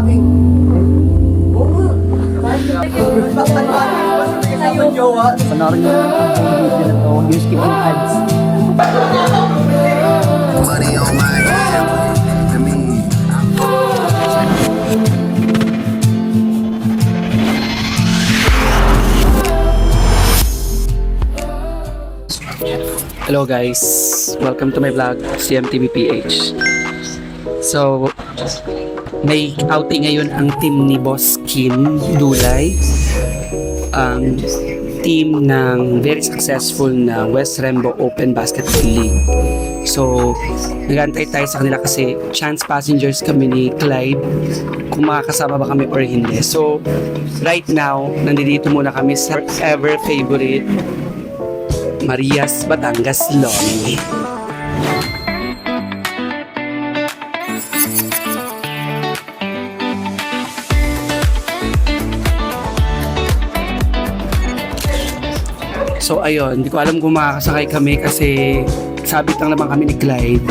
aking. Oo. Panarin nyo lang ang video na to. Huwag nyo skip ang ads. Money on my head. I mean, Hello guys, welcome to my vlog, CMTVPH. So, may outing ngayon ang team ni Boss Kim Dulay. Ang team ng very successful na West Rembo Open Basketball League. So, nagantay tayo sa kanila kasi chance passengers kami ni Clyde kung makakasama ba kami or hindi. So, right now, nandito muna kami sa ever favorite Marias, Batangas, Lonely. So ayun, hindi ko alam kung makakasakay kami kasi sabit lang naman kami ni Clyde.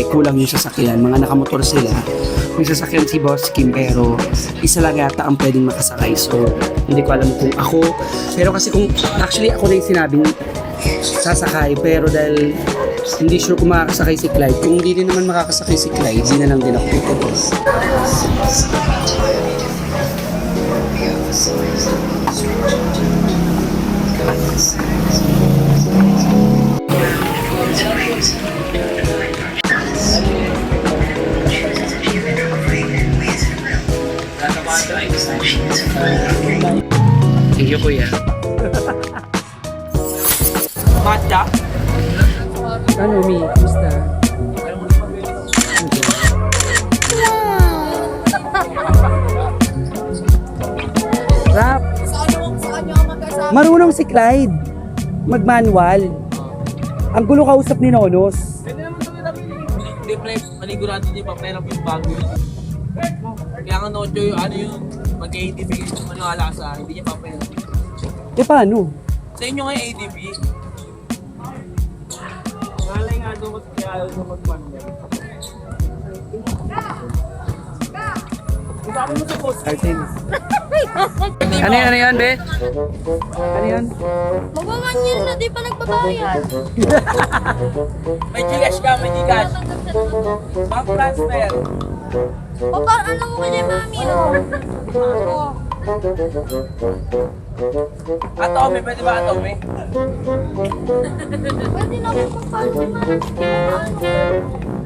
Kulang yung sasakyan, mga nakamotor sila. May sasakyan si Boss Kim pero isa lang yata ang pwedeng makasakay. So hindi ko alam kung ako. Pero kasi kung actually ako na yung sinabing sasakay pero dahil hindi sure kung makakasakay si Clyde. Kung hindi din naman makakasakay si Clyde, hindi na lang din ako tutuloy. Thank you, kuya. Matcha. Ano, Mi? Gusta? Rap! Marunong si Clyde mag-manual. Ang gulo kausap ni Nonos. Pwede naman ito nila. Hindi pre, manigurado niya pa pera yung bago yun. Kaya nga Nocho yung ano yung mag-ADB yung maniwala sa hindi niya pa pera. Paano? Sa inyo nga yung ADB. Malay nga doon kasi kaya ayaw na mag-manual. Sabi mo sa post. Ano yan, be? Ano yan? Magwa 1 year na, di pa nagbabayad. May Gcash ka, may Gcash. Bank transfer. O parang alam mo kanya mami, no? Oo. Atome, pwede ba Atome? Pwede na ako magpahal si mami.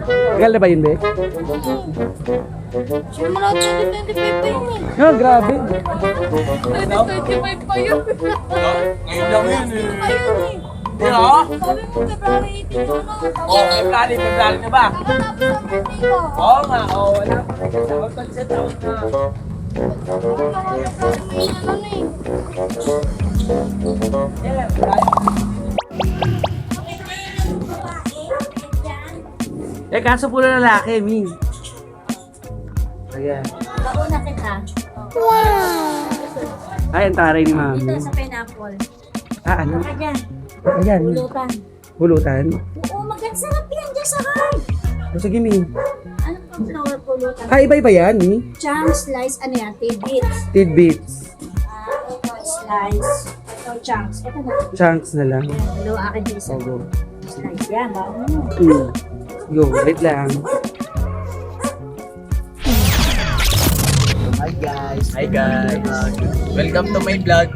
Tagal na ba yun, be? Simula 2025 pa yun eh. Ah, grabe. 2025 pa yun. Ngayon lang yun eh. Pa yun eh. Di ba? Sabi mo February 18 yun na. Oo, February na ba? Nakalapos ang birthday ko. Oo nga, oo, wala pa. Pag-set out na. Ano eh. Yeah, Kaso puro lalaki, Mi. Ayan. Kauna kita. Ay, ang taray ni Mami. Dito sa pineapple. Ah, ano? Ayan. Ayan. Pulutan. Hulutan. Oo, sarap yan dyan sa hard. O, sige, Mi. Ano pong flower pulutan? Ah, iba-iba yan, Mi. Chunk slice, ano yan? Tidbits. Tidbits. Ito slice. Ito chunks. Ito na. Chunks na lang. Ayan, dalawa akin din isa. Ogo. Slice yan. Baon mo. Go, wait lang. Hi guys. Welcome to my vlog.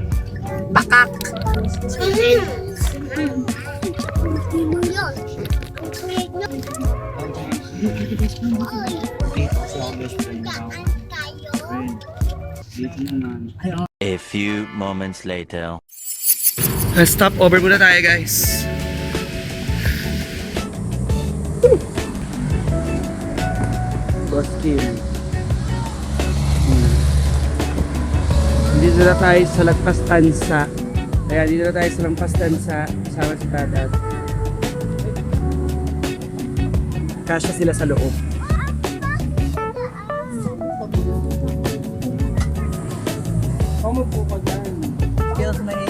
A few moments later. Stop over muna tayo, guys. Boss Kim. Dito na tayo sa Lagpas Tansa. Kaya dito na tayo sa Lagpas Tansa. Kasama si Tatat. Kasya sila sa loob. Umupo ka dyan. Skills na eh.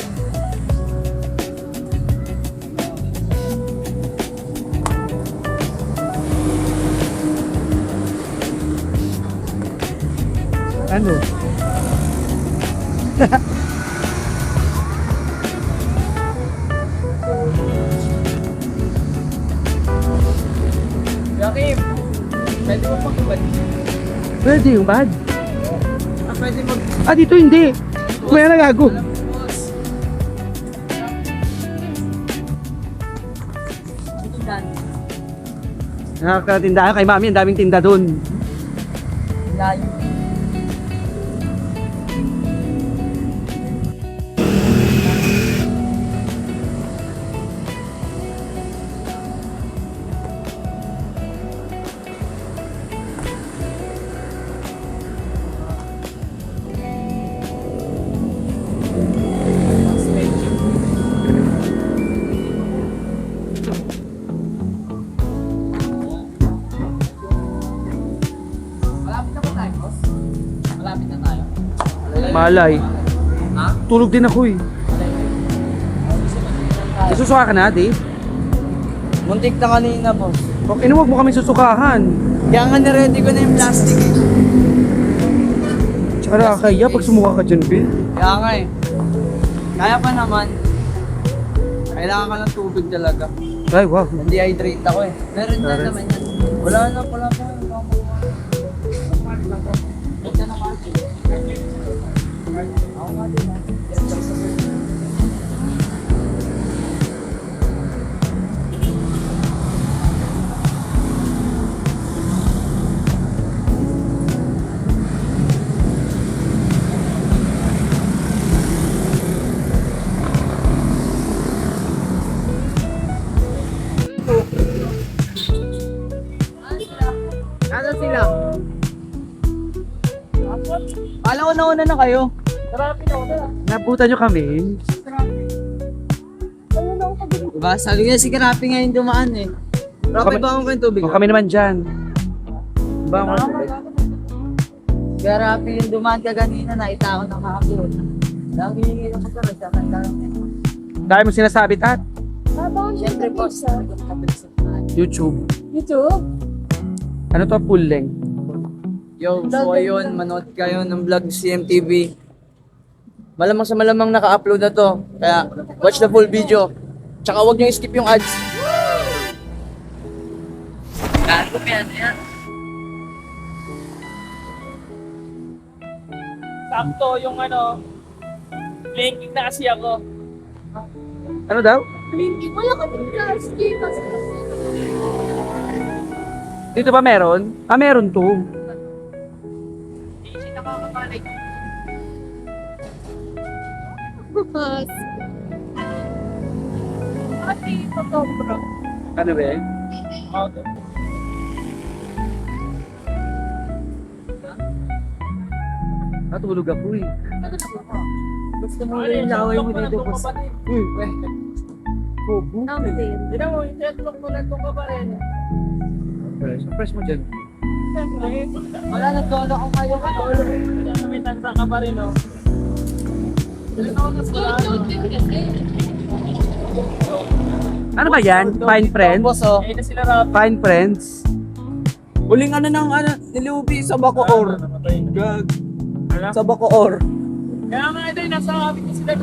Ano? Yakim, pwede mo pang ibad. Pwede yung bad. Pwede mag... Dito hindi. May nagago. Alam mo, boss. Nakakatindahan kay mami, ang daming tinda doon. Layo. Malapit na ba tayo, boss? Malapit na tayo. Malay. Ha? Tulog din ako eh. Isusuka ka na, Dave? Muntik na kanina, boss. Okay, huwag mo kami susukahan. Kaya nga niready ko na yung plastic eh. Tsaka nakakaya pag sumuka ka dyan, Bill. Kaya nga eh. Kaya pa naman. Kailangan ka ng tubig talaga. Ay, wow. Dehydrate ako eh. Meron na naman yan. Wala na pala pa. Nasa sila? Kala ko nauna na kayo. Nabutan nyo kami. Diba? Sabi ko si Karapi ngayon dumaan eh. Rapi ba akong kayong tubig? O kami naman dyan. Ba ako tubig? Karapi yung dumaan ka kanina, nakita ko ng hapon. Lang hihingi na ko pero siya kanta. Dahil mo sinasabi, Tat. Siyempre po sa YouTube. YouTube? Ano to, full length? Yo, so ayun, manood kayo ng vlog CMTV. Malamang sa malamang naka-upload na to. Kaya watch the full video. Tsaka huwag nyo skip yung ads. Sakto yung ano, blinking na kasi ako. Ano daw? Wala ka ng plastic. Dito ba meron? Meron to. Hindi siya nakakabalik. Bukas. Ate, photograph. Ano ba eh? Okay. Natulog ako eh. Gusto mo yung laway mo dito, boss. Something. Hindi mo, i-checklock mo lang itong kabarin. Surprise mo dyan. Siyempre, Wala, nagdolo ko kayo ka. may tansa ka pa rin, no? Ano ba yan? Fine friends? Boss, oh. Eh, na sila Rob. Fine friends? Huling ano ng ano, nilubi sa Bacoor. Gag. Sa Bacoor. Kaya nga ito, nasa kapit ko sila.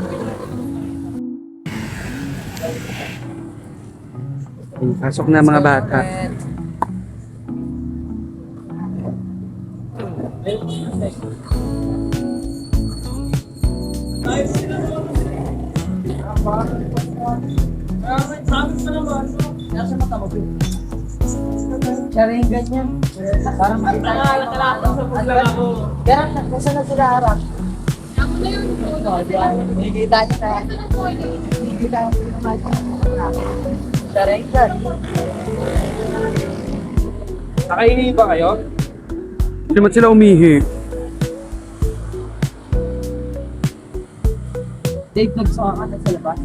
Pasok na mga bata. Nasa mata mo, Bill. Siya rin ganyan. Parang makita na. Nakalakot sa vlog ako. Pero nasa na sila harap. Ako na yun. Nakikita niyo na. Nakikita niyo na. Siya rin ganyan. Nakahingi ba kayo? Hindi naman sila umihi. Dave, nagsuka ka na sa labas.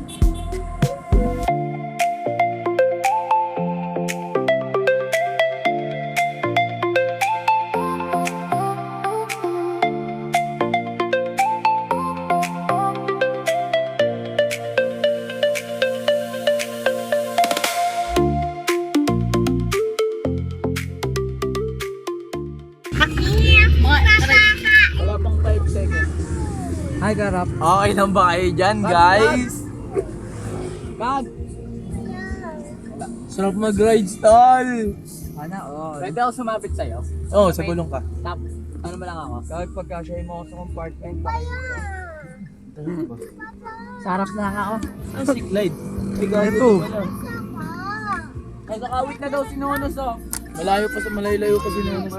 Wala pa Hi, Karap. Okay lang ba kayo dyan, guys? Bag! Sarap mag-ride, stall! Sana, pwede ako sumapit sa'yo? Oo, sa gulong ka. Tapos, ano ba lang ako? Kahit pagka-share mo ako sa compartment. Sarap na ako. Ang sick glide. Ito. Nagkakawit na daw si Nonos, oh. Malayo pa si Nonos.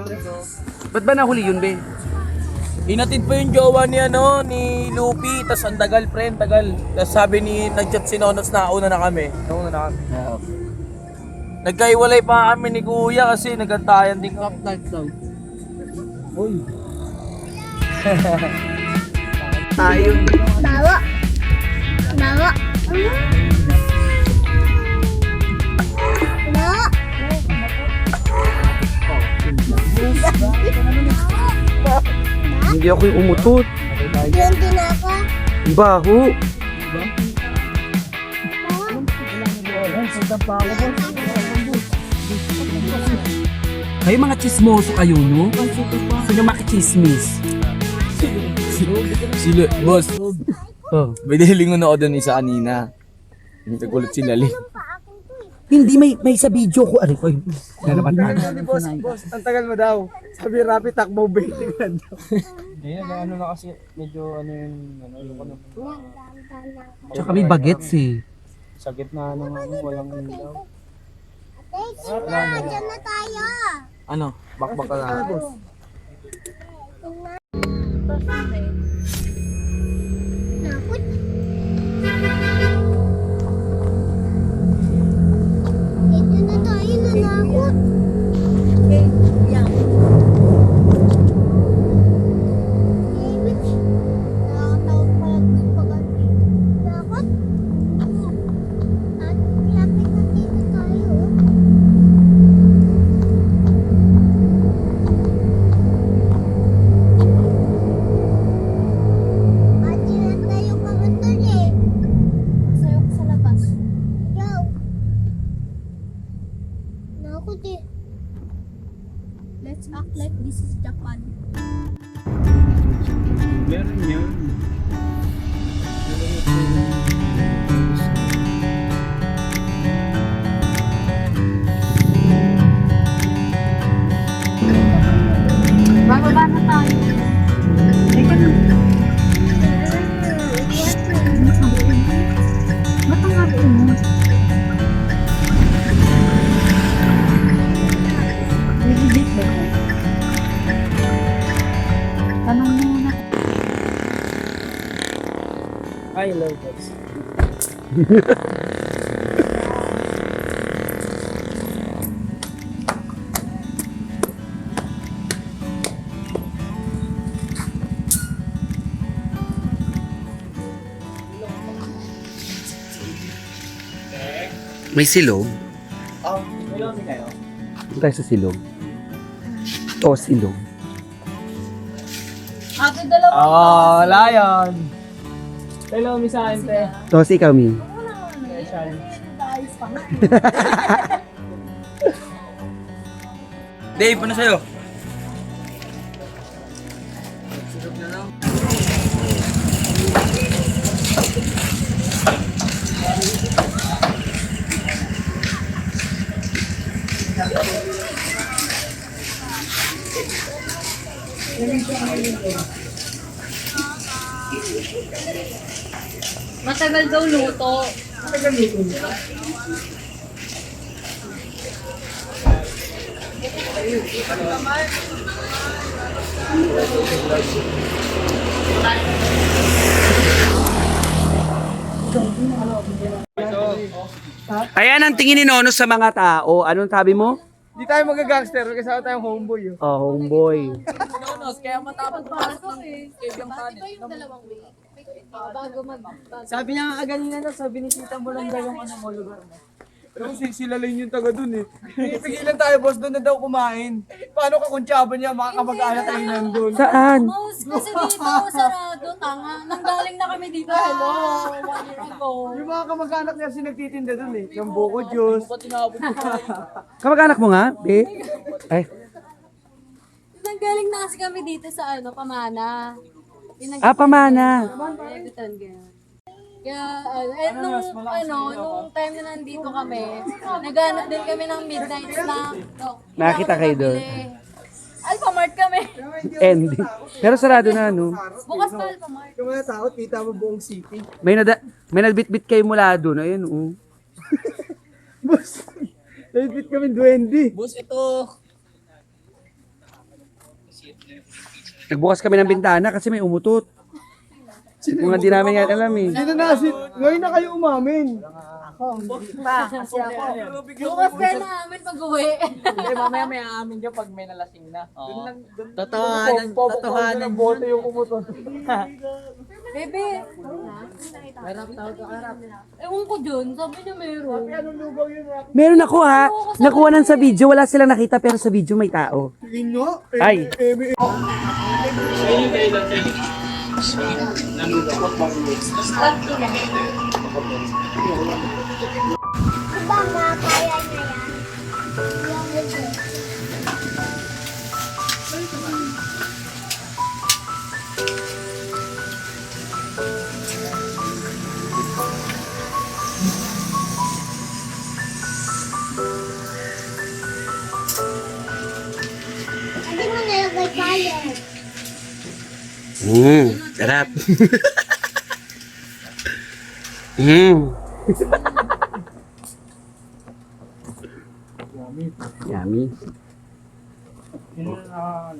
Ba't ba nahuli yun, be? Hinatid pa yung jowa ni ni Lupi, tas ang tagal, friend, tagal. Tas sabi nag-chat si Nonos na una na kami. Nagkaiwalay pa kami ni Kuya kasi nagantayan din kami. Uy. Tayo. Bawa. Bawa. Bawa. Hindi ako yung umutot. Yan din ako. Ang baho. Kayo mga chismoso kayo, no? Gusto nyo makichismis. Sila, boss. Oh. May dahilingon ako doon isa kanina. Nagulat si Lali. Hindi, may sa video ko. Ano ko yun? Boss, ang tagal mo daw. Sabi Rapi, takbo baiting daw. Ano na kasi, medyo ano yung Tsaka may bagets eh. sa gitna ng walang ilaw. Diyan na tayo. Ano? Bakbak ka na. Nakot. Ito na tayo, nanakot. David, nakakatawa pala ng pag-anti. Nakot. At lapit na dito tayo. At yun tayo kamantan eh. Masaya ko sa labas. Yo. Nakot eh. Let's act like this is Japan. Meron yun. Bababa na tayo. Teka na. Ba't ang ate mo? Bibigit ba? Tanong mo na. I love this. May silog. Hello, kayo. Doon tayo sa silog. O, silog. Ate, dalawa. Oh, Lion. Hello, Miss Ante. To, si ikaw, Mi. Dave, ano sa'yo? Matagal daw luto. Ayan ang tingin ni Nono sa mga tao. Anong sabi mo? Hindi tayo magagangster kasi ako tayong homeboy. Oh, homeboy. Nonos, kaya matapos pa ng kaibyang kanin. Bago mag... Sabi niya nga kanina na, sabi ni Tita mo lang daw yung ano mo lugar mo. Pero kasi sila lang yung taga dun eh. Pigilan tayo boss, doon na daw kumain. Paano ka kuntsaba niya, makakamag-anak tayo nandun. Saan? Mouse, kasi dito sarado, tanga. Nanggaling na kami dito, hello. 1 year ago. Yung mga kamag-anak niya kasi nagtitinda dun eh. Yung buko juice. Kamag-anak mo nga, be? Ay, Nanggaling na kasi kami dito sa Pamana. Pamana. Kaya, nung time na nandito kami, naghanap din kami ng midnight snack. Nakita kayo doon? Alphamart kami. Ending. Pero sarado na, no? Bukas pa Alphamart. Yung mga tao, kita mo buong city. May nabit-bit kayo mula doon. Ayun, oh. Boss, nalipit kami 20. Boss, ito. Nagbukas kami ng bintana kasi may umutot. Kung hindi namin yan alam eh. Sino na, ngayon na kayo umamin. Bukas kayo na amin pag-uwi. Hindi, mamaya may aamin dyan pag may nalasing na. Totohanan. Bote yung umutot. Bebe. Ewan ko dun, sabi niya meron. Anong lugaw yun? Meron ako ha. Nakuha nan sa video. Wala silang nakita pero sa video may tao. Tingin nyo? Ay. Diba nga, kaya niya yan? Hindi mo nilagay kaya. Sarap. Yummy. Sino na,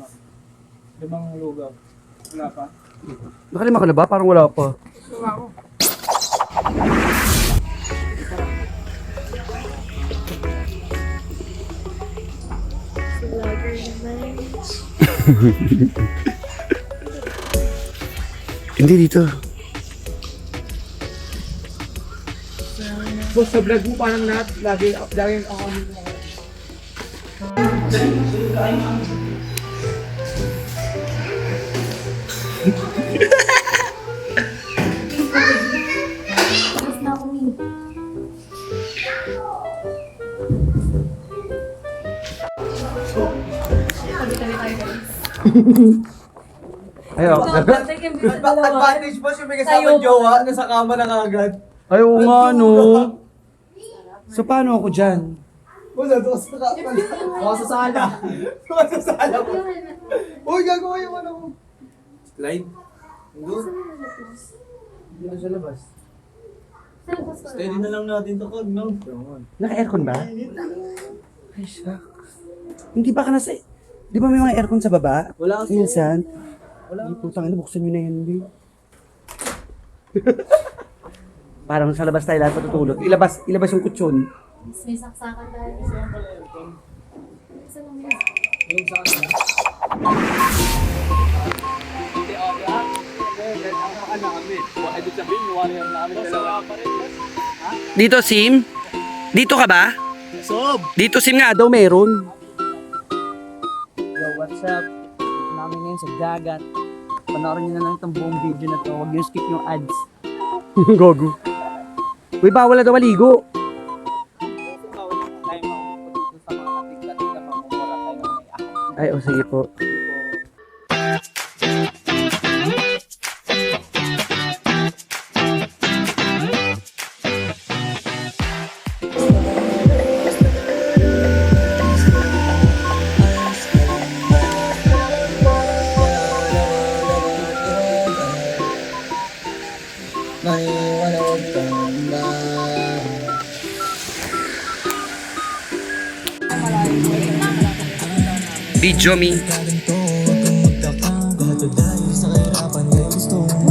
limang lugaw? Wala pa? Nakalima ka na ba? Parang wala pa. Hindi dito. Boss, sa vlog mo parang lagi ako Ayo. advantage boss yung may kasama jowa, nasa kama na kagad. Ay, oo nga, no. So, paano ako dyan? Boss, ito kasi baka sa sala. Baka sa sala po. Uy, gagawa yung ano ko. Slide? Hindi na sa labas. Steady na lang natin to, Kag, no? Naka-aircon ba? Ay, shucks. Hindi ba ka nasa... Di ba may mga aircon sa baba? Wala kasi. Minsan. Wala. Ay, putang ina, buksan nyo na yan, hindi. Parang sa labas tayo lahat patutulog. Ilabas yung kutsyon. May saksakan tayo. Dito, Sim? Dito ka ba? Dito, Sim nga daw meron. Yo, what's up? Dito namin ngayon sa dagat. Panoorin nyo na lang itong buong video na to. Huwag nyo skip yung ads. Gogo. Uy, bawal na daw maligo. Ay, o sige po. Video me. Uy,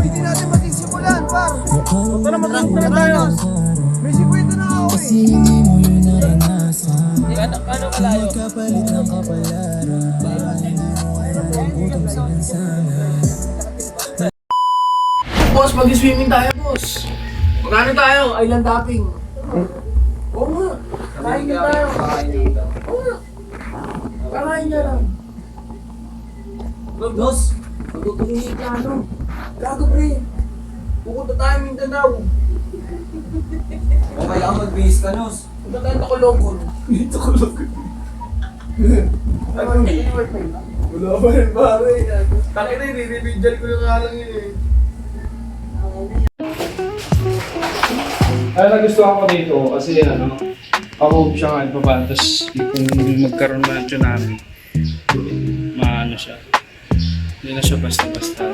hindi natin matisimulan, par. Tara, matulog na tayo. May 50 na ako eh. Ano kalayo? Boss, mag-swimming tayo, boss. Magkano tayo? Island hopping. Oo nga. Kain na tayo. Oo nga. Kakain na lang. Boss, magtutungi ka ano? Gago pre. Pupunta tayo Mindanao. O kaya mag-base ka, Nos. Punta tayo Tocologon. Tocologon. Wala pa rin pare. Taki na, i-revision ko yung halang yun eh. Kaya nagustuhan ko dito kasi ako siya nga ibaba, tapos kung magkaroon na ng tsunami, maano siya. Hindi na siya basta-basta.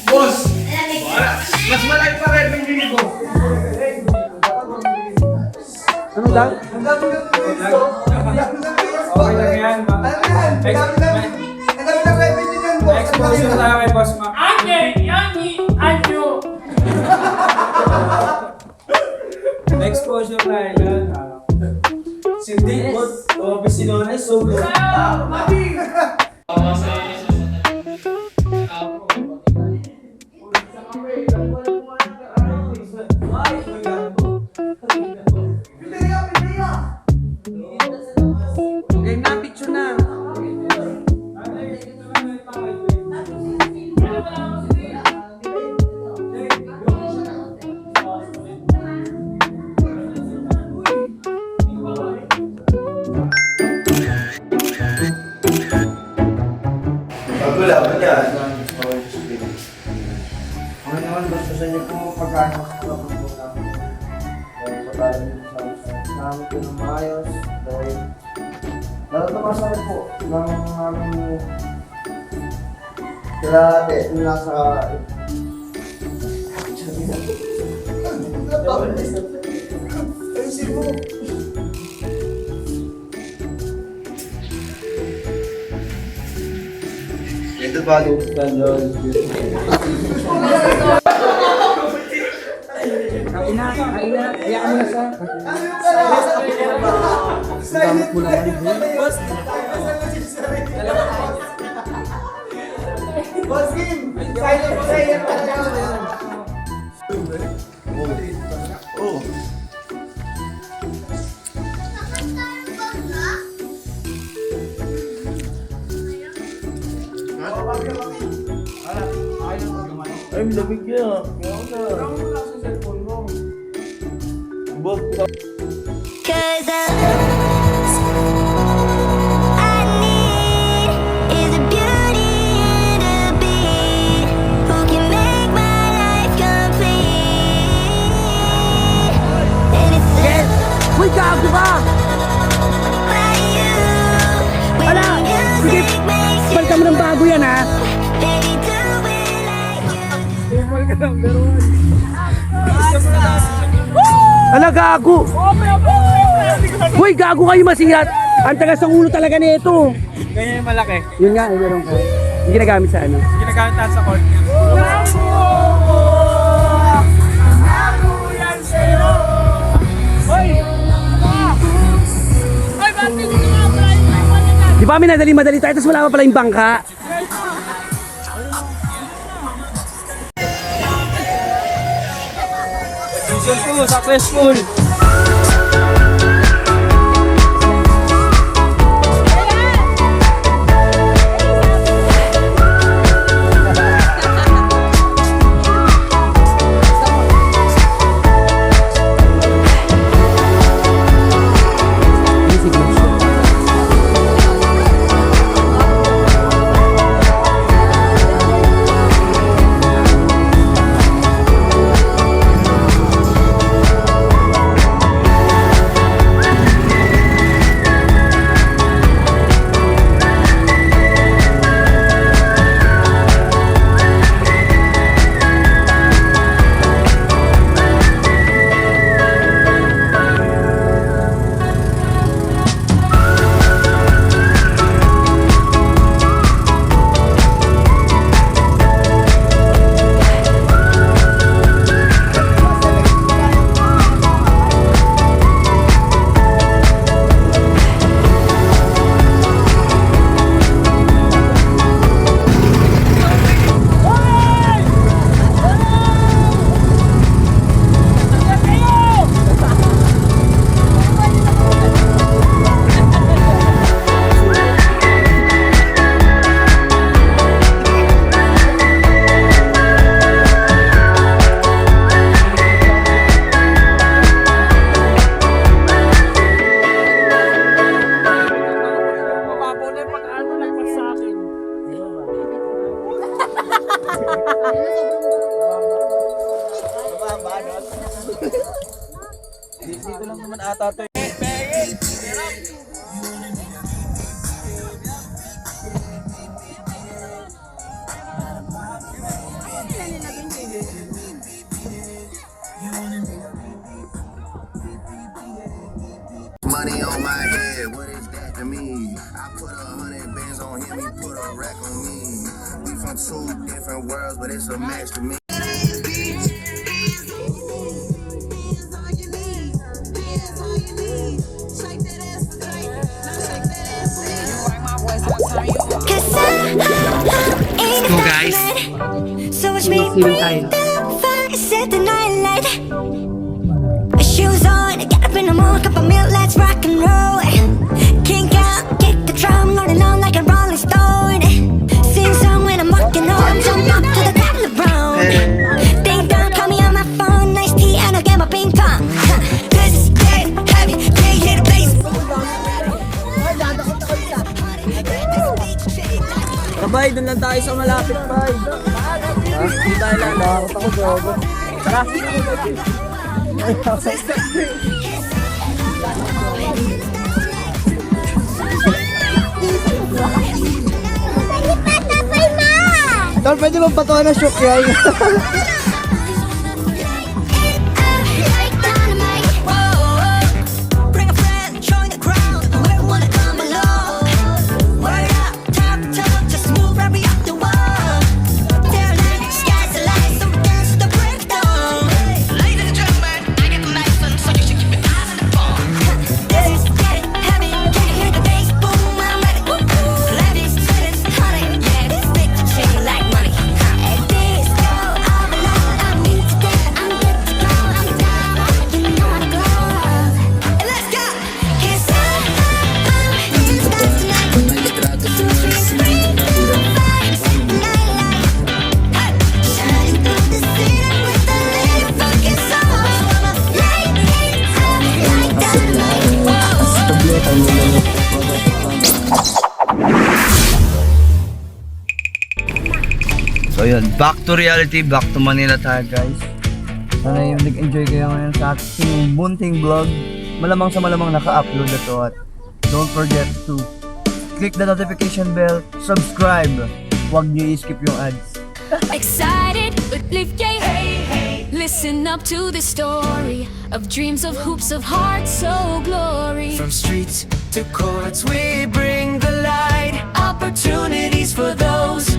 Boss! Mas malaki pa revenue ni Boss. Ano daw? Okay lang yan, ma. Exposure tayo kay Boss Ma. Exposure tayo yan. Hindi, o Pisinones, so good. Game na, picture na. Wala ba yan? Ano naman gusto sa inyo kung pagkano sa kapag-po namin. Patalo nyo sa namin ko ng maayos. Dahil lahat na masakit po ng aming kalahati yung nasa ayusin mo. Ito ba yung standard? Kain na, hayaan mo na sa... Gamit mo naman yun. Boss Kim! Silent prayer pa na Oh. Ay, lamig yan. Cause I need is a beauty and a beat who can make my life complete. And it's Uy, gago ka! by you. When the music makes you Balikan mo ng bago yan, ha? baby, do it like you. Ala, gago! Uy, gago kayo masihat! Ang tagas ng ulo talaga nito. Ganyan yung malaki. Yun nga, meron ka. Hindi ginagamit sa ano. Ginagamit tayo sa court. Di ba minadali-madali tayo, tapos wala pa pala yung bangka? Season 2, successful. Dito lang naman ata to. Money on my head, what is that to me? I put 100 bands on him, he put a rack on me. We from two different worlds, but it's a match to me. So guys, So watch me sino bring tayo? the fire, set the night light. Shoes on, get up in the morning, cup of milk, let's rock and roll. Kink out, kick the drum, rolling on like a rolling stone. Sing song when I'm walking on, jump up to the top of the brown. Ding dong, call me on my phone, nice tea and I'll get my ping pong. Cause it's dead heavy, can't hear the bass. Kabay, doon lang tayo sa malapit, bay. Hindi tayo lang. Nakakot ako, Jogo. Tara. Tol, pwede mong patuwa na shook yan. Bring a friend, join the crowd, whoever wanna come along. Word up, top, top, just move right up the wall. They're like, sky's the limit, so dance to the breakdown. Ladies and gentlemen, I get the license, so you should keep your eyes on the phone. This is getting heavy, can you hear the bass boom? I'm ready, woo woo. Ladies, sweaters, honey, yeah, this bitch shake like money. At this go, all the love I need today, I'm good to go, I'm down, you know I'm glad. And let's go, 'cause I'm in the stars tonight. So we bring the fire, set the night light. Hey, shining through the city with the lit fucking songs. Wanna light it up like dynamite. Whoa. So yun, back to reality, back to Manila tayo guys. Sana yung nag-enjoy kayo ngayon sa ating bunting vlog. Malamang sa malamang naka-upload na to at don't forget to click the notification bell, subscribe. Huwag niyo i-skip yung ads. Excited, uplifted. Listen up to the story of dreams, of hoops, of hearts, so glory. From streets to courts, we bring the light. Opportunities for those